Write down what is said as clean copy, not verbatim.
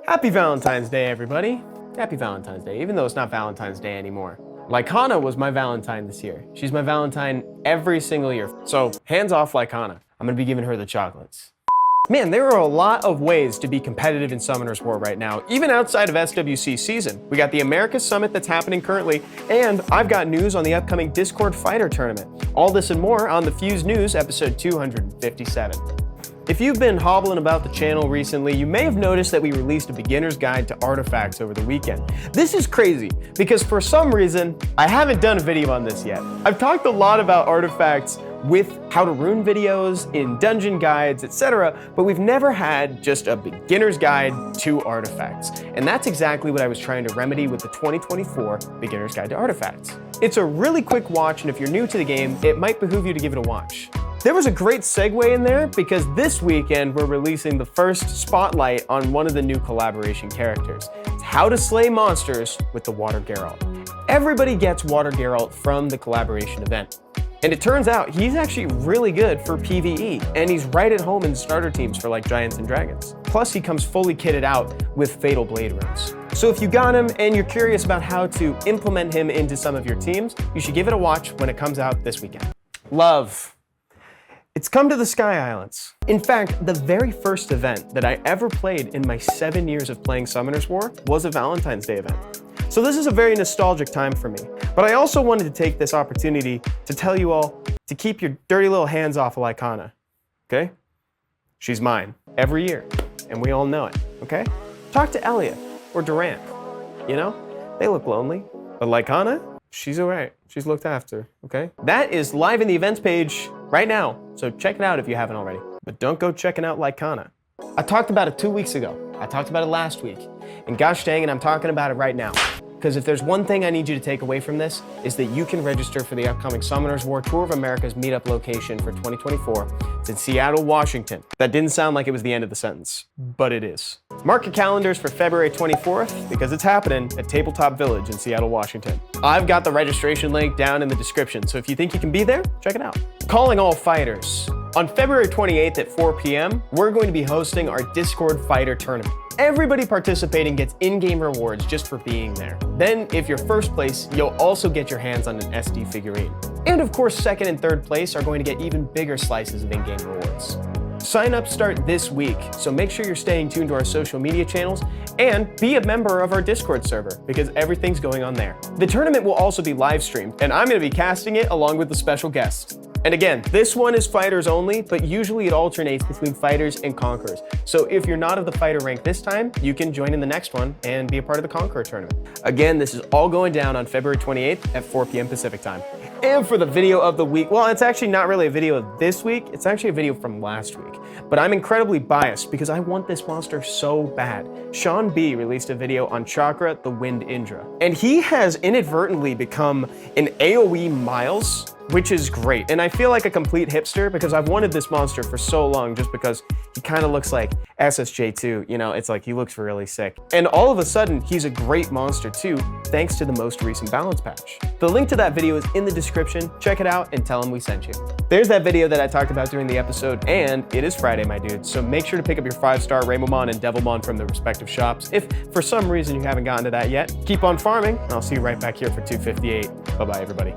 Happy Valentine's Day, everybody. Happy Valentine's Day, even though it's not Valentine's Day anymore. Lycana was my Valentine this year. She's my Valentine every single year. So hands off Lycana. I'm gonna be giving her the chocolates. Man, there are a lot of ways to be competitive in Summoner's War right now, even outside of SWC season. We got the Americas Summit that's happening currently, and I've got news on the upcoming Discord Fighter Tournament. All this and more on the Fuse News, episode 257. If you've been hobbling about the channel recently, you may have noticed that we released a beginner's guide to artifacts over the weekend. This is crazy, because for some reason, I haven't done a video on this yet. I've talked a lot about artifacts with how to rune videos, in dungeon guides, etc., but we've never had just a beginner's guide to artifacts. And that's exactly what I was trying to remedy with the 2024 Beginner's Guide to Artifacts. It's a really quick watch, and if you're new to the game, it might behoove you to give it a watch. There was a great segue in there because this weekend we're releasing the first spotlight on one of the new collaboration characters. It's how to slay monsters with the Water Geralt. Everybody gets Water Geralt from the collaboration event. And it turns out he's actually really good for PvE, and he's right at home in starter teams for like Giants and Dragons. Plus he comes fully kitted out with Fatal Blade runes. So if you got him and you're curious about how to implement him into some of your teams, you should give it a watch when it comes out this weekend. Love. It's come to the Sky Islands. In fact, the very first event that I ever played in my 7 years of playing Summoner's War was a Valentine's Day event. So this is a very nostalgic time for me. But I also wanted to take this opportunity to tell you all to keep your dirty little hands off of Lycana, okay? She's mine, every year, and we all know it, okay? Talk to Elliot or Durant, you know? They look lonely, but Lycana, she's all right. She's looked after, okay? That is live in the events page right now, so check it out if you haven't already. But don't go checking out Lycana. I talked about it 2 weeks ago. I talked about it last week. And gosh dang it, I'm talking about it right now. Because if there's one thing I need you to take away from this, is that you can register for the upcoming Summoner's War Tour of America's meetup location for 2024. It's in Seattle, Washington. That didn't sound like it was the end of the sentence, but it is. Mark your calendars for February 24th, because it's happening at Tabletop Village in Seattle, Washington. I've got the registration link down in the description, so if you think you can be there, check it out. Calling all fighters. On February 28th at 4 p.m., we're going to be hosting our Discord Fighter Tournament. Everybody participating gets in-game rewards just for being there. Then, if you're first place, you'll also get your hands on an SD figurine. And of course, second and third place are going to get even bigger slices of in-game rewards. Sign-ups start this week, so make sure you're staying tuned to our social media channels and be a member of our Discord server, because everything's going on there. The tournament will also be live streamed, and I'm going to be casting it along with the special guests. And again, this one is fighters only, but usually it alternates between fighters and conquerors. So if you're not of the fighter rank this time, you can join in the next one and be a part of the conqueror tournament. Again, this is all going down on February 28th at 4 p.m. Pacific time. And for the video of the week, well, it's actually not really a video of this week, it's actually a video from last week. But I'm incredibly biased because I want this monster so bad. Sean B released a video on Chakra, the Wind Indra. And he has inadvertently become an AoE Miles, which is great. And I feel like a complete hipster because I've wanted this monster for so long just because he kind of looks like SSJ2, you know, it's like he looks really sick. And all of a sudden, he's a great monster too, thanks to the most recent balance patch. The link to that video is in the description. Check it out and tell him we sent you. There's that video that I talked about during the episode, and it is Friday, my dudes, so make sure to pick up your 5-star Rainbowmon and Devilmon from the respective shops. If for some reason you haven't gotten to that yet, keep on farming, and I'll see you right back here for 258. Bye-bye, everybody.